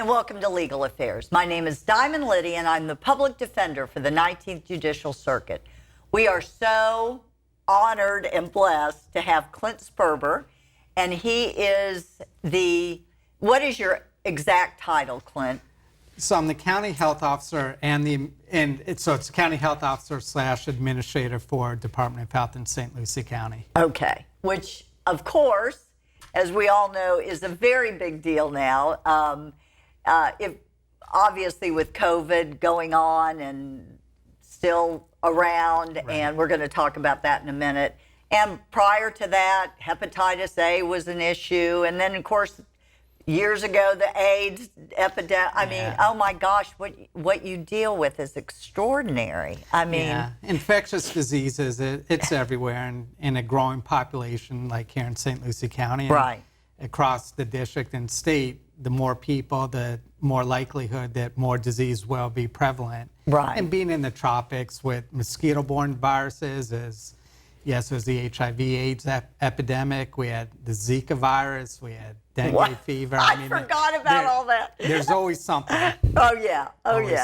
and welcome to Legal Affairs. My name is Diamond Liddy, and I'm the public defender for the 19th Judicial Circuit. We are so honored and blessed to have Clint Sperber, and he is what is your exact title, Clint? So I'm the county health officer it's county health officer / administrator for Department of Health in St. Lucie County. Okay, which of course, as we all know, is a very big deal now. Obviously with COVID going on and still around, right. And we're going to talk about that in a minute. And prior to that, hepatitis A was an issue, and then of course, years ago, the AIDS epidemic. I mean, oh my gosh, what you deal with is extraordinary. I mean, infectious diseases, it's everywhere, and in a growing population like here in St. Lucie County. Right. Across the district and state, the more people, the more likelihood that more disease will be prevalent. Right. And being in the tropics with mosquito-borne viruses there's the HIV/AIDS epidemic. We had the Zika virus. We had dengue fever. I forgot about all that. There's always something. Oh yeah.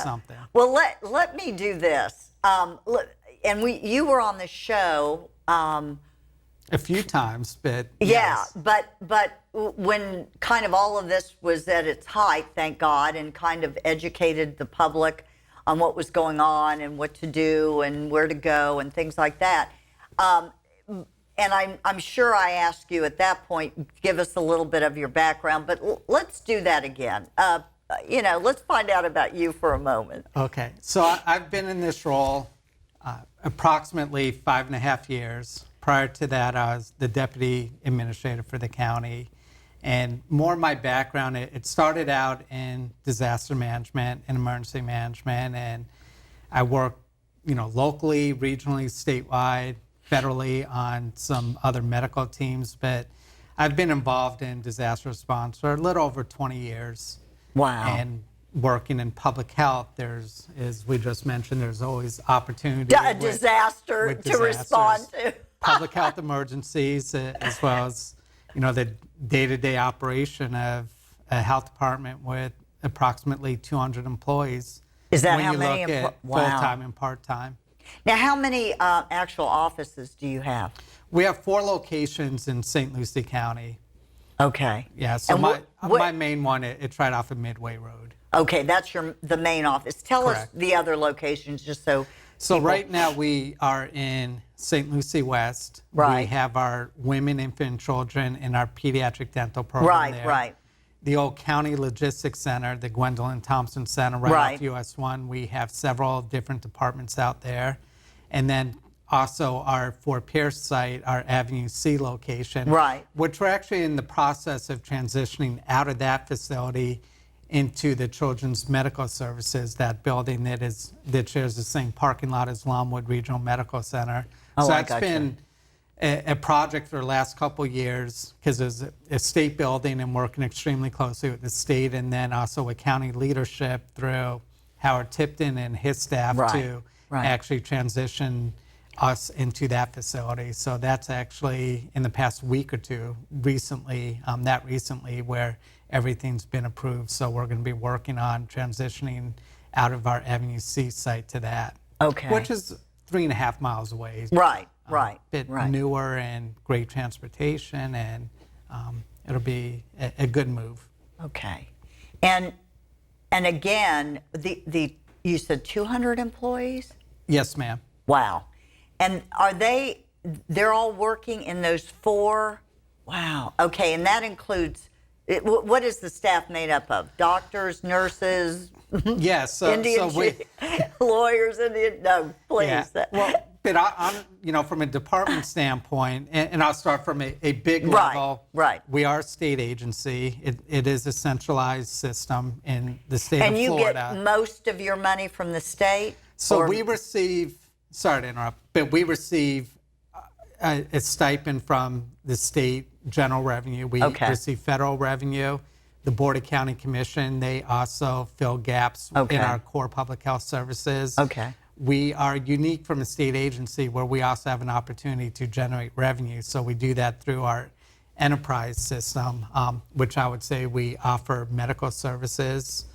Something. Well, let me do this. And you were on the show. A few times, but yeah, yes. but when kind of all of this was at its height, thank God, and kind of educated the public on what was going on and what to do and where to go and things like that. And I'm sure I asked you at that point, give us a little bit of your background, but let's do that again. Let's find out about you for a moment. Okay, so I've been in this role approximately 5.5 years. Prior to that, I was the deputy administrator for the county. And more of my background, it started out in disaster management and emergency management. And I worked, locally, regionally, statewide, federally on some other medical teams. But I've been involved in disaster response for a little over 20 years. Wow. And working in public health, as we just mentioned, there's always opportunity. Disaster to respond to. Public health emergencies, as well as, the day-to-day operation of a health department with approximately 200 employees. Is that when how you many? look at Wow. full-time and part-time. Now, how many actual offices do you have? We have 4 locations in St. Lucie County. Okay. Yeah, so my main one, it's right off of Midway Road. Okay, that's the main office. Tell Correct. us the other locations just so. So right now we are in St. Lucie West. Right. We have our women, infant, and children and our pediatric dental program there. Right. The old County Logistics Center, the Gwendolyn Thompson Center right off US 1. We have several different departments out there. And then also our Fort Pierce site, our Avenue C location. Right. Which we're actually in the process of transitioning out of that facility into the Children's Medical Services, that building that shares the same parking lot as Longwood Regional Medical Center. Oh, so I that's gotcha. been a project for the last couple of years, because it's a state building and working extremely closely with the state, and then also with county leadership through Howard Tipton and his staff to actually transition us into that facility. So that's actually in the past week or two recently where everything's been approved. So we're going to be working on transitioning out of our Avenue C site to that. Okay. Which is 3.5 miles away. Right. Bit newer and great transportation, and it'll be a good move. Okay. And again, you said 200 employees? Yes, ma'am. Wow. And they're all working in those 4? Wow. Okay, and that includes, what is the staff made up of? Doctors, nurses? Yes. Lawyers, no, please. Yeah. Well, but I'm, from a department standpoint, and I'll start from a big level. Right. We are a state agency. It is a centralized system in the state of Florida. And you get most of your money from the state? So we receive, sorry to interrupt, but we receive a stipend from the state general revenue. We receive federal revenue. The Board of County Commission, they also fill gaps in our core public health services. Okay. We are unique from a state agency where we also have an opportunity to generate revenue. So we do that through our enterprise system, which I would say we offer medical services,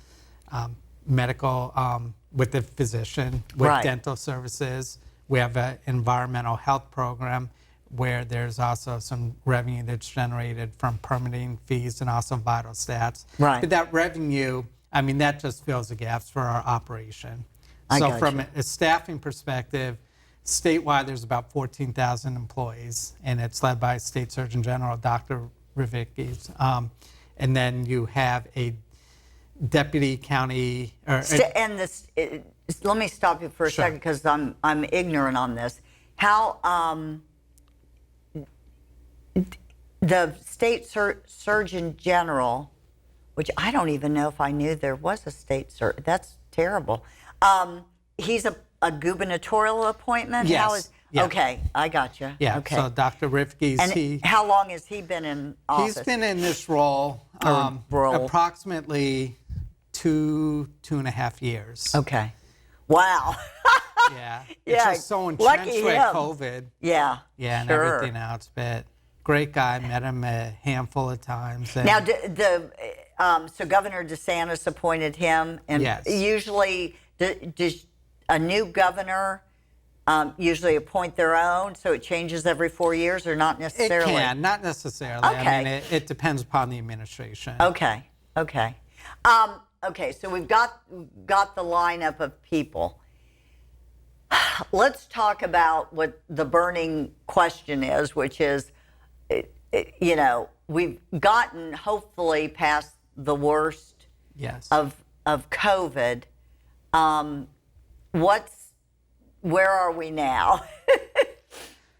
medical with the physician, with Right. dental services. We have an environmental health program where there's also some revenue that's generated from permitting fees and also vital stats. Right. But that revenue, I mean, that just fills the gaps for our operation. I So got from you. a staffing perspective, statewide, there's about 14,000 employees, and it's led by State Surgeon General, Dr. Rivicki. And then you have a deputy county, And this, let me stop you for a Sure. second because I'm ignorant on this. How the state surgeon general, which I don't even know if I knew there was a state surgeon. That's terrible. He's a gubernatorial appointment. Yes. How is? Yeah. Okay, I got you. yeah, Okay. so Dr. Rivicki, And how long has he been in office? he's been in this role role. approximately two and a half years. Okay. Wow. Yeah. Yeah, It's just so lucky entrenched with him. COVID. Yeah. Yeah, and sure. everything else. But great guy, met him a handful of times. And Now, so Governor DeSantis appointed him, and Yes. usually does a new governor usually appoint their own, so it changes every 4 years, or not it necessarily? can, not necessarily. Okay. I mean, it depends upon the administration. Okay. Okay. Okay. So we've got the lineup of people. Let's talk about what the burning question is, which is, we've gotten hopefully past the worst Yes. of COVID. Where are we now?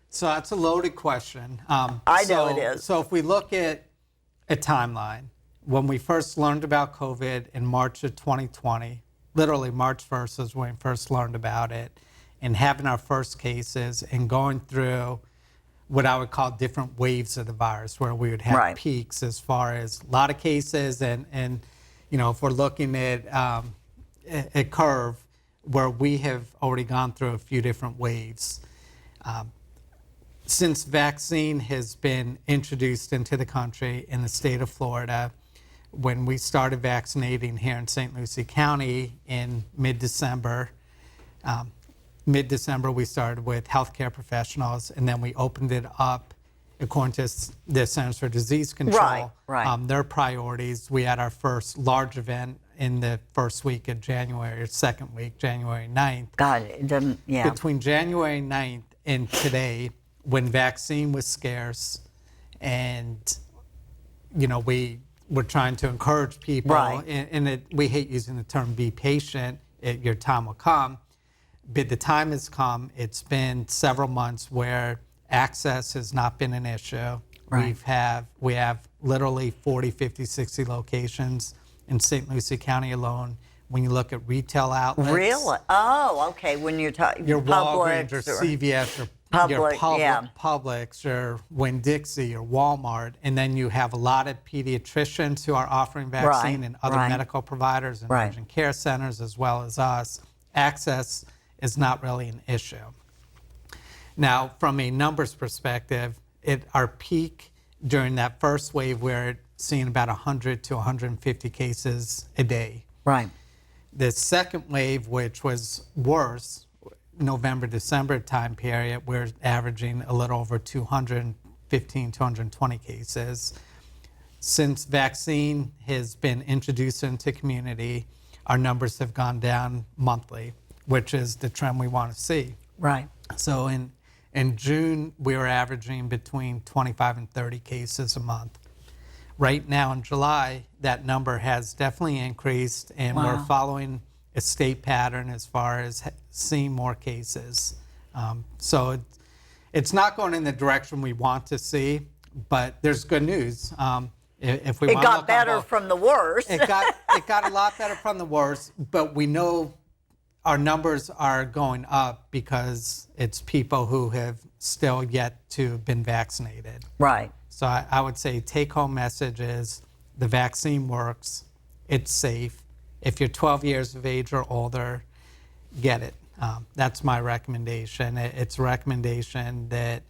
So that's a loaded question. I know it is. So if we look at a timeline, when we first learned about COVID in March of 2020, literally March 1st is when we first learned about it, and having our first cases and going through what I would call different waves of the virus, where we would have Right. peaks as far as a lot of cases, and if we're looking at a curve where we have already gone through a few different waves. Since vaccine has been introduced into the country in the state of Florida, when we started vaccinating here in St. Lucie County in mid-December, we started with healthcare professionals, and then we opened it up according to the Centers for Disease Control. Right. Their priorities. We had our first large event in the first week of January, or second week, January 9th. God, it doesn't. Yeah. Between January 9th and today, when vaccine was scarce, and we were trying to encourage people, Right. and we hate using the term "be patient." Your time will come, but the time has come. It's been several months where access has not been an issue. Right. We have literally 40, 50, 60 locations in St. Lucie County alone. When you look at retail outlets, Really? Oh, okay. When you're talking your Walgreens or Publix CVS or your Publix, yeah. Publix or Winn-Dixie or Walmart, and then you have a lot of pediatricians who are offering vaccine, Right, and other right. medical providers and Right. urgent care centers as well as us. Access is not really an issue. Now, from a numbers perspective, our peak during that first wave, we're seeing about 100 to 150 cases a day. Right. The second wave, which was worse, November, December time period, we're averaging a little over 215, 220 cases. Since vaccine has been introduced into community, our numbers have gone down monthly, which is the trend we want to see. Right. So in June, we were averaging between 25 and 30 cases a month. Right now in July, that number has definitely increased, and Wow. we're following a state pattern as far as seeing more cases. So it's not going in the direction we want to see, but there's good news. If we It want to got look on better both- from the worst. it got a lot better from the worst, but we know our numbers are going up because it's people who have still yet to have been vaccinated. Right. So I would say take-home message is the vaccine works, it's safe. If you're 12 years of age or older, get it. That's my recommendation. It's a recommendation that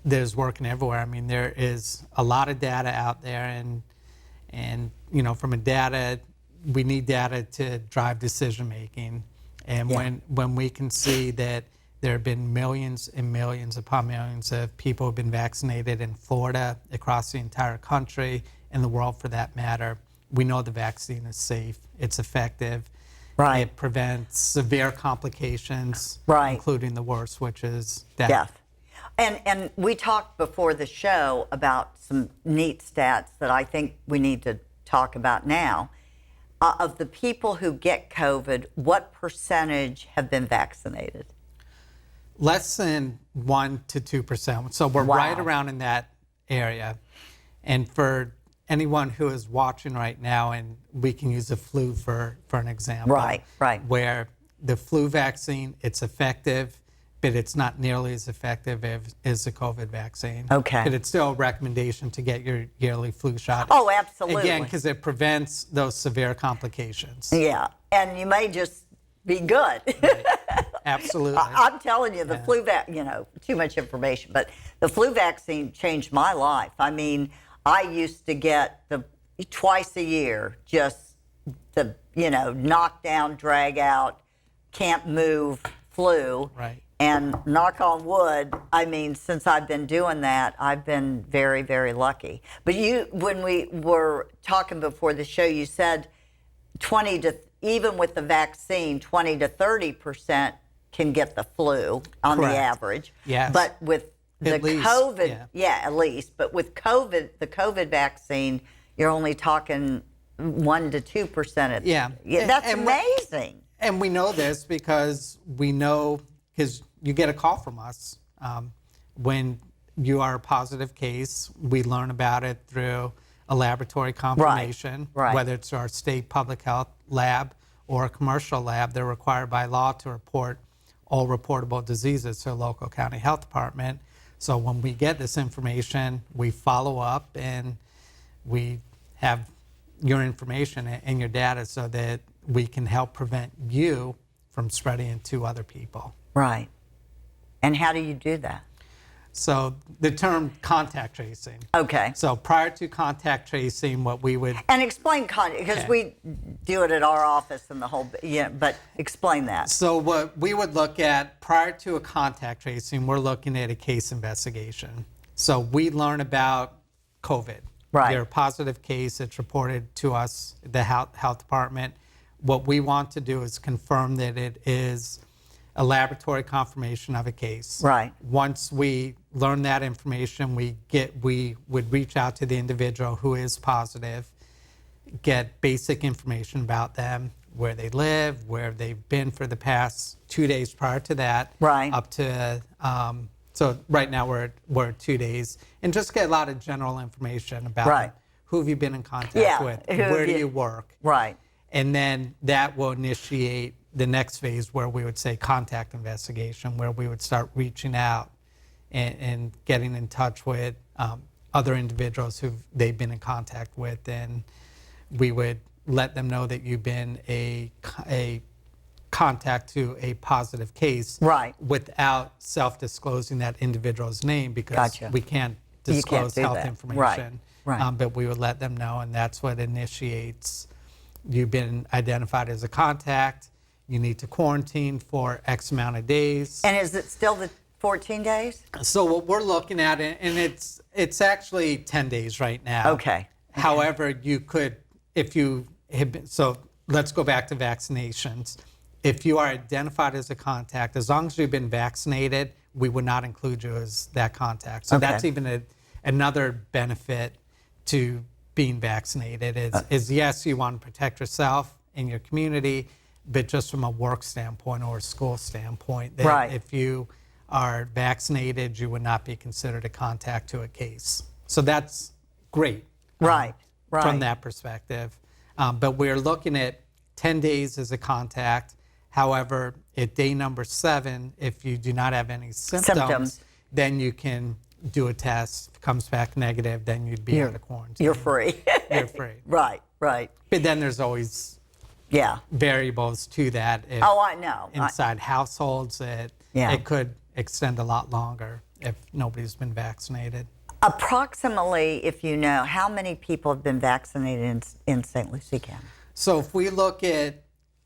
there's working everywhere. I mean, there is a lot of data out there, and you know, from a data, we need data to drive decision making. And when we can see that there have been millions and millions upon millions of people who have been vaccinated in Florida, across the entire country, in the world for that matter, we know the vaccine is safe, it's effective. Right. It prevents severe complications, Right. including the worst, which is death. Death. And we talked before the show about some neat stats that I think we need to talk about now. Of the people who get COVID, what percentage have been vaccinated? Less than 1 to 2%. So we're Wow. right around in that area. And for anyone who is watching right now, and we can use the flu for an example. Right, right. Where the flu vaccine, it's effective, but it's not nearly as effective as the COVID vaccine. Okay. But it's still a recommendation to get your yearly flu shot. Oh, absolutely. Again, because it prevents those severe complications. Yeah, and you may just be good. Right. Absolutely. I'm telling you, the flu vaccine, you know, too much information, but the flu vaccine changed my life. I mean, I used to get twice a year, just the, you know, knock down, drag out, can't move flu. Right. And knock on wood, I mean, since I've been doing that, I've been very, very lucky. But when we were talking before the show, you said even with the vaccine, 20 to 30% can get the flu on Correct. the average. Yes. But with the At least, COVID, yeah. at least. But with COVID, the COVID vaccine, you're only talking 1 to 2%. Yeah. That's And amazing. And we know this because you get a call from us when you are a positive case. We learn about it through a laboratory confirmation, Right. whether it's our state public health lab or a commercial lab. They're required by law to report all reportable diseases to a local county health department. So when we get this information, we follow up and we have your information and your data so that we can help prevent you from spreading it to other people. Right. And how do you do that? So the term contact tracing. Okay. So prior to contact tracing, what we would, And explain because Okay. we do it at our office and the whole, but explain that. so what we would look at prior to a contact tracing, we're looking at a case investigation. So we learn about COVID. Right. You're a positive case, it's reported to us, the health department. What we want to do is confirm that it is a laboratory confirmation of a case. Right. Once we learn that information, we would reach out to the individual who is positive, get basic information about them, where they live, where they've been for the past 2 days prior to that. Right. Up to, so right now we're at 2 days, and just get a lot of general information about Right. who have you been in contact Yeah, with, who where have do you- you work. Right. And then that will initiate the next phase where we would say contact investigation, where we would start reaching out and getting in touch with other individuals who they've been in contact with. And we would let them know that you've been a contact to a positive case. Right. Without self-disclosing that individual's name, because Gotcha. we can't You can't disclose do health that. information. Right. But we would let them know, and that's what initiates. You've been identified as a contact. You need to quarantine for X amount of days. And is it still the 14 days? So what we're looking at, and it's actually 10 days right now. Okay. However, you could, if you have been, so let's go back to vaccinations. If you are identified as a contact, as long as you've been vaccinated, we would not include you as that contact. So Okay. that's even another benefit to being vaccinated is yes, you want to protect yourself and your community, but just from a work standpoint or a school standpoint, that Right. if you are vaccinated, you would not be considered a contact to a case. So that's great. Right. Right. From that perspective. But we're looking at 10 days as a contact. However, at day number 7, if you do not have any symptoms, then you can do a test. If it comes back negative, then you'd be out of quarantine. You're free. You're free. Right. Right. But then there's always Yeah. variables to that. If Oh, I know. inside households, Yeah. it could extend a lot longer. if nobody's been vaccinated. Approximately, if you know, how many people have been vaccinated in St. Lucie County? So if we look at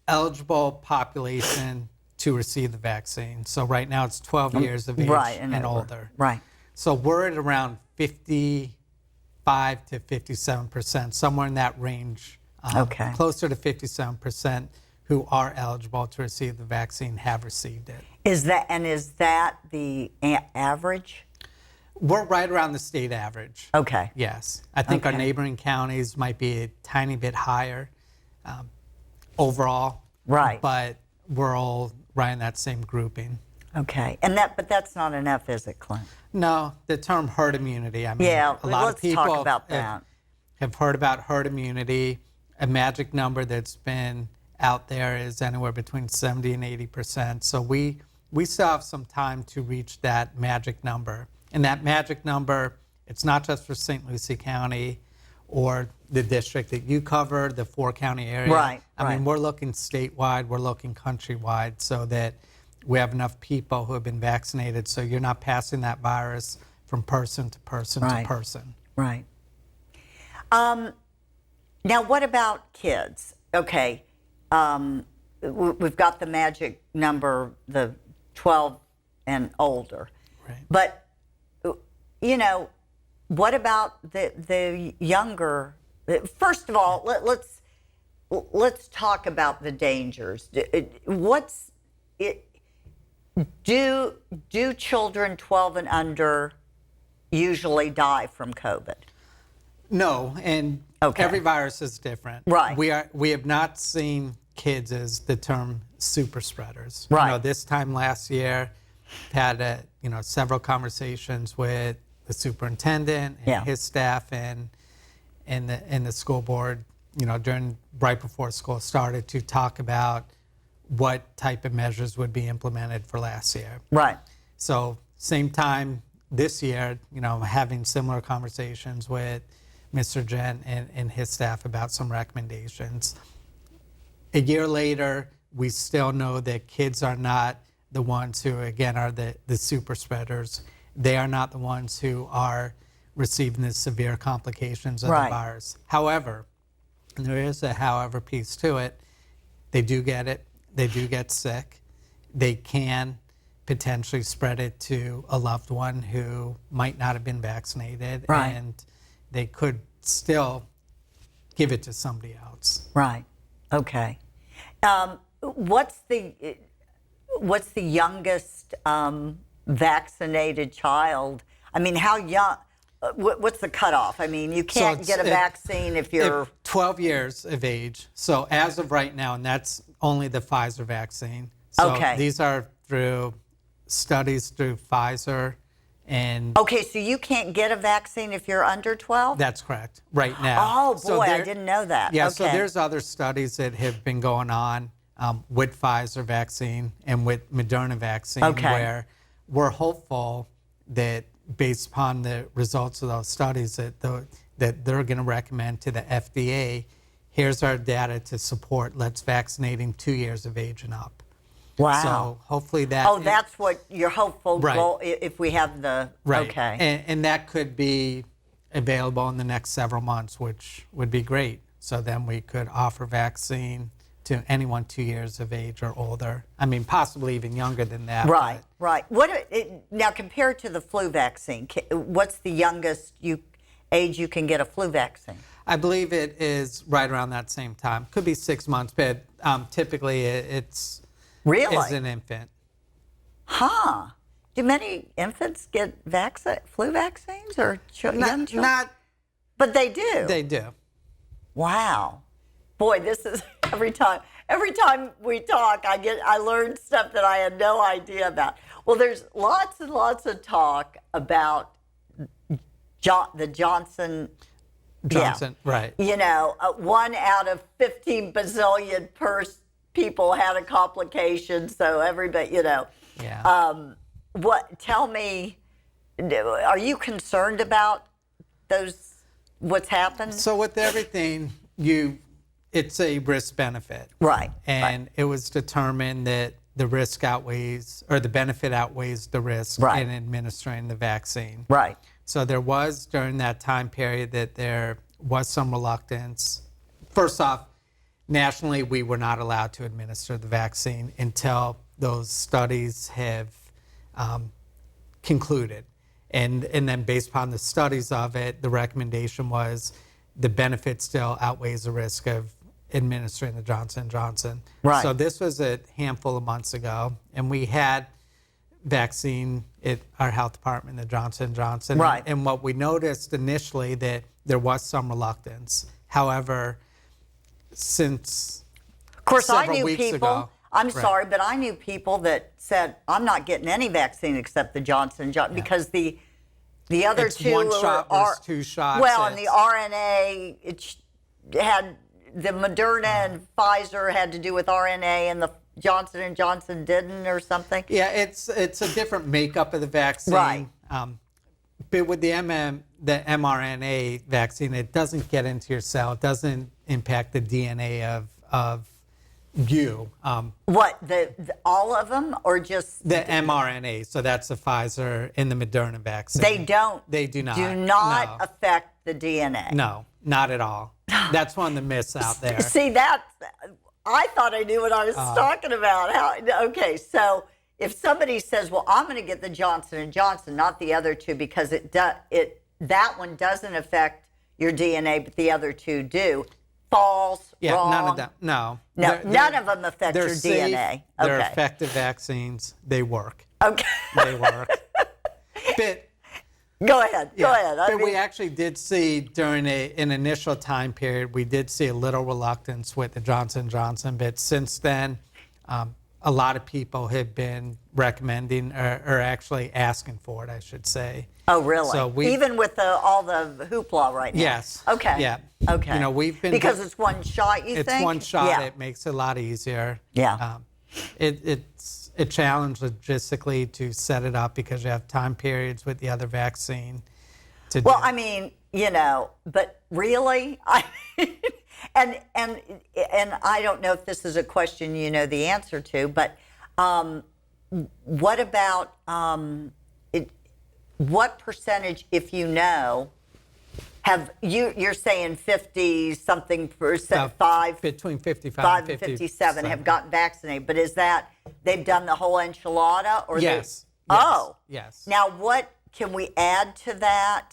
eligible population to receive the vaccine, so right now it's 12 years of age and older. Right. So we're at around 55 to 57%, somewhere in that range. Okay. Closer to 57% who are eligible to receive the vaccine have received it. Is that the average? We're right around the state average. Okay. Yes. I think our neighboring counties might be a tiny bit higher overall. Right. But we're all right in that same grouping. Okay. But that's not enough, is it, Clint? No, the term herd immunity, I mean, Yeah, a lot let's of people talk about that. have heard about herd immunity. A magic number that's been out there is anywhere between 70 and 80%. So we still have some time to reach that magic number. And that magic number, it's not just for St. Lucie County or the district that you cover, the 4-county area. Right, I mean, we're looking statewide, we're looking countrywide, so that we have enough people who have been vaccinated so you're not passing that virus from person to person to person. Right. Now, what about kids? Okay. We've got the magic number, the 12 and older. Right. But, you know, what about the younger? First of all, let's talk about the dangers. Do children 12 and under usually die from COVID? No, and every virus is different. Right. We have not seen kids as the term super spreaders. Right. You know, this time last year, had several conversations with the superintendent and his staff and the school board. You know, right before school started, to talk about what type of measures would be implemented for last year. Right. So same time this year, you know, having similar conversations with Mr. Gent and his staff about some recommendations. A year later, we still know that kids are not the ones who, again, are the super spreaders. They are not the ones who are receiving the severe complications of the virus. However, and there is a however piece to it, they do get it. They do get sick. They can potentially spread it to a loved one who might not have been vaccinated. Right. And they could still give it to somebody else. Right. Okay. What's the youngest vaccinated child? I mean, how young? What's the cutoff? I mean, you can't get a vaccine if you're 12 years of age. So as of right now, and that's only the Pfizer vaccine. So these are through studies through Pfizer. And okay, so you can't get a vaccine if you're under 12? That's correct, right now. Oh, boy, I didn't know that. Yeah, okay. So there's other studies that have been going on with Pfizer vaccine and with Moderna vaccine, where we're hopeful that based upon the results of those studies that they're going to recommend to the FDA, here's our data to support, let's vaccinating 2 years of age and up. Wow. So hopefully that... Oh, that's what your hopeful goal, if we have the... Right. Okay. And that could be available in the next several months, which would be great. So then we could offer vaccine to anyone 2 years of age or older. I mean, possibly even younger than that. Right, right. Now, compared to the flu vaccine, what's the youngest age you can get a flu vaccine? I believe it is right around that same time. Could be 6 months, but typically it's... Really? As an infant. Huh. Do many infants get flu vaccines or young children? Not. But they do. They do. Wow. Boy, this is every time we talk, I learn stuff that I had no idea about. Well, there's lots and lots of talk about the Johnson, right. You know, 1 out of 15 bazillion people had a complication, so everybody, you know. Yeah. Tell me, are you concerned about what's happened? So with everything, it's a risk benefit. Right. And it was determined that the risk outweighs, or the benefit outweighs the risk Right. in administering the vaccine. Right. So there was, during that time period, that there was some reluctance. First off, nationally, we were not allowed to administer the vaccine until those studies have concluded. And then based upon the studies of it, the recommendation was the benefit still outweighs the risk of administering the Johnson & Johnson. Right. So this was a handful of months ago, and we had vaccine at our health department, the Johnson & Johnson. Right. And what we noticed initially that there was some reluctance. However, since Of course, I several knew weeks people. ago- I'm Right. sorry, but I knew people that said, "I'm not getting any vaccine except the Johnson & Johnson," because the other It's two one shot are versus two shots. well, and the It's- RNA had the Moderna and Pfizer had to do with RNA, and the Johnson & Johnson didn't, or something. Yeah, it's a different makeup of the vaccine. Right. But with the mRNA vaccine, it doesn't get into your cell. It doesn't impact the DNA of you. What all of them, or just The mRNA, so that's the Pfizer and the Moderna vaccine. they don't? They do not. not No. affect the DNA. No, not at all. That's one of the myths out there. See, I thought I knew what I was talking about. Okay, so if somebody says, "Well, I'm going to get the Johnson & Johnson, not the other two, because that one doesn't affect your DNA, but the other two do," false, Yeah, wrong. none of them. No. No, They're- none of them affect they're your safe, DNA. They're Okay. effective vaccines. They work. Okay, They work. But go ahead. Go ahead. But we actually did see during an initial time period, we did see a little reluctance with the Johnson & Johnson. But since then, a lot of people have been recommending or actually asking for it, I should say. Oh, really? So Even with all the hoopla right now? Yes. Okay. Yeah. Okay. You know, we've been because it's one shot. You it's think? one shot. Yeah. It makes it a lot easier. Yeah. It's a challenge logistically to set it up because you have time periods with the other vaccine. Well, do. I mean, but really, and I don't know if this is a question you know the answer to, but what about what percentage, if you know, have you're saying 50 something percent, between 55 5 and and 57 have gotten vaccinated, but is that they've done the whole enchilada, or Yes. Oh, Yes. Now, what can we add to that?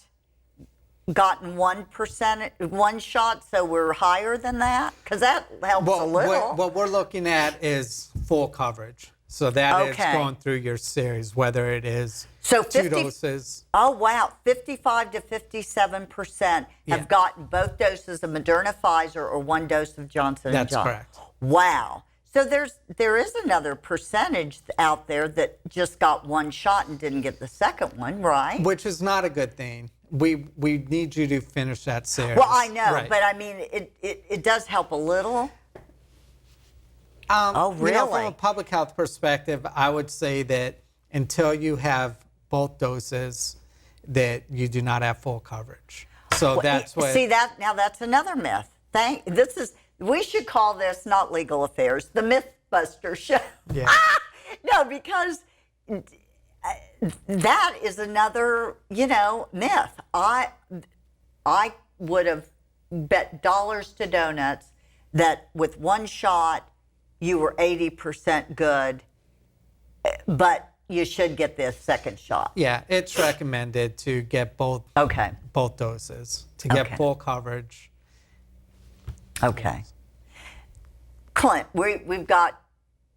Gotten 1%, one shot, so we're higher than that? Because that helps a little. What we're looking at is full coverage. So that is Okay. going through your series, whether it is So 2 50 doses. Oh, wow. 55 to 57% have Yeah. gotten both doses of Moderna, Pfizer, or one dose of Johnson & That's Johnson. correct. Wow. So there is another percentage out there that just got one shot and didn't get the second one, right? Which is not a good thing. We need you to finish that series. Well, I know, Right. but I mean, it does help a little. Oh, really? From a public health perspective, I would say that until you have both doses, that you do not have full coverage. So that's what. See that now? That's another myth. We should call this not legal affairs, the MythBuster show. Yeah. No, because that is another myth. I would have bet dollars to donuts that with one shot you were 80% good, but you should get this second shot. Yeah, it's recommended to get both doses to get Okay. full coverage. Okay. Clint, we've got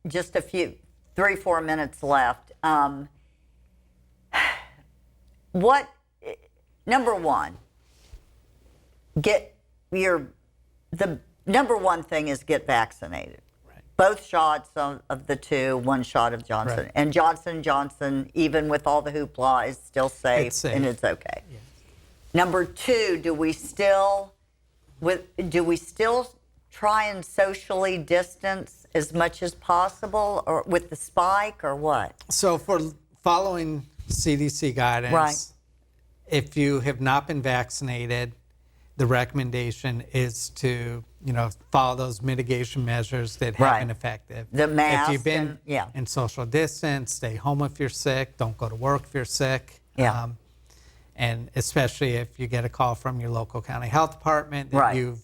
just a few, 3-4 minutes left. Number one, the number one thing is get vaccinated. Right. Both shots of the two, one shot of Johnson. Right. And Johnson & Johnson, even with all the hoopla, is still safe, It's safe. and it's okay. Yeah. Number two, do we still try and socially distance as much as possible, or with the spike, or what? So for following CDC guidance, Right. if you have not been vaccinated, the recommendation is to, follow those mitigation measures that have Right. been effective. The mask If you've been and- yeah. in social distance, stay home if you're sick, don't go to work if you're sick. Yeah. And especially if you get a call from your local county health department that Right. you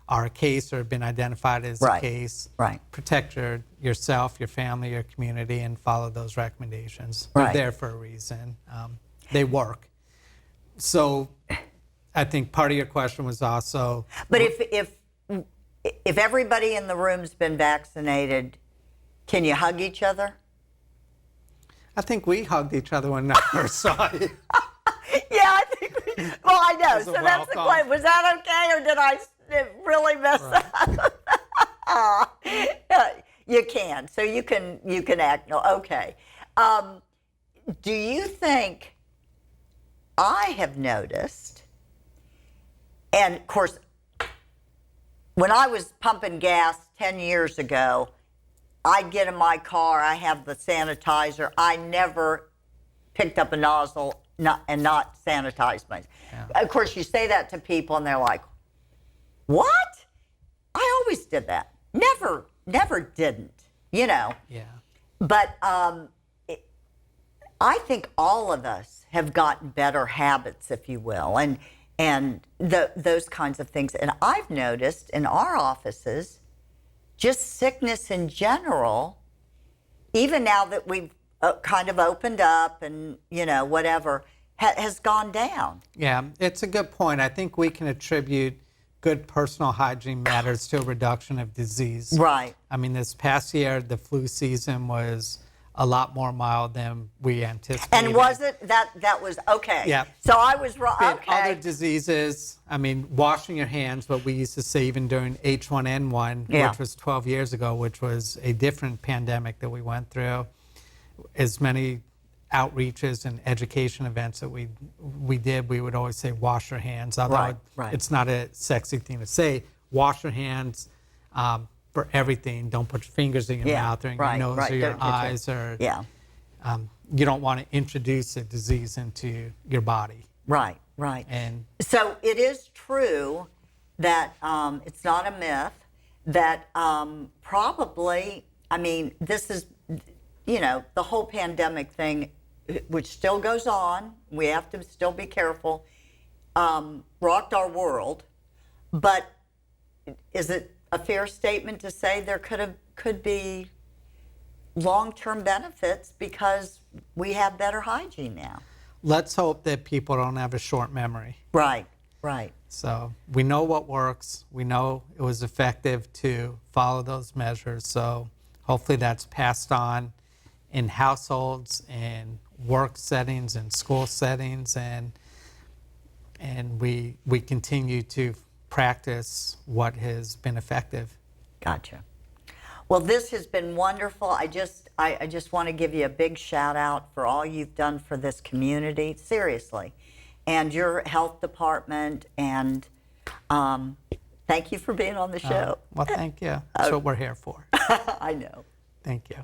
are a case or have been identified as Right. a case, Right. protect yourself, your family, your community, and follow those recommendations. Right. They're there for a reason. They work. So I think part of your question was also, But if everybody in the room's been vaccinated, can you hug each other? I think we hugged each other when I first saw you. Yeah, I think. Well, I know. As a So that's the welcome. question. Was that okay, or did I really mess up? You can. So you can act. No, okay. Do you think? I have noticed, and of course, when I was pumping gas 10 years ago, I'd get in my car. I have the sanitizer. I never picked up a nozzle and not sanitized myself. Yeah. Of course, you say that to people, and they're like, "What? I always did that. Never didn't." Yeah. But I think all of us have gotten better habits, if you will, and those kinds of things. And I've noticed in our offices, just sickness in general, even now that we've kind of opened up and, whatever, has gone down. Yeah, it's a good point. I think we can attribute good personal hygiene matters to a reduction of disease. Right. I mean, this past year, the flu season was a lot more mild than we anticipated. And was it that was okay? Yeah. So I was wrong. But Okay. other diseases, I mean, washing your hands, what we used to say even during H1N1, Yeah. which was 12 years ago, which was a different pandemic that we went through, as many outreaches and education events that we did, we would always say, wash your hands. Although Right. it's not a sexy thing to say, wash your hands for everything. Don't put your fingers in your Yeah, mouth or in right, your nose right. or your Don't touch it. eyes. Or Yeah. you don't want to introduce a disease into your body. Right. Right. And So it is true that it's not a myth that probably, I mean, this is, the whole pandemic thing, which still goes on. We have to still be careful. Rocked our world, but is it a fair statement to say there could be long-term benefits because we have better hygiene now? let's hope that people don't have a short memory. Right. Right. So we know what works. We know it was effective to follow those measures. So hopefully that's passed on in households and work settings and school settings, and we continue to practice what has been effective. Gotcha. Well, this has been wonderful. I just want to give you a big shout out for all you've done for this community, seriously, and your health department. And thank you for being on the show. Well, thank you. That's what we're here for. I know. Thank you.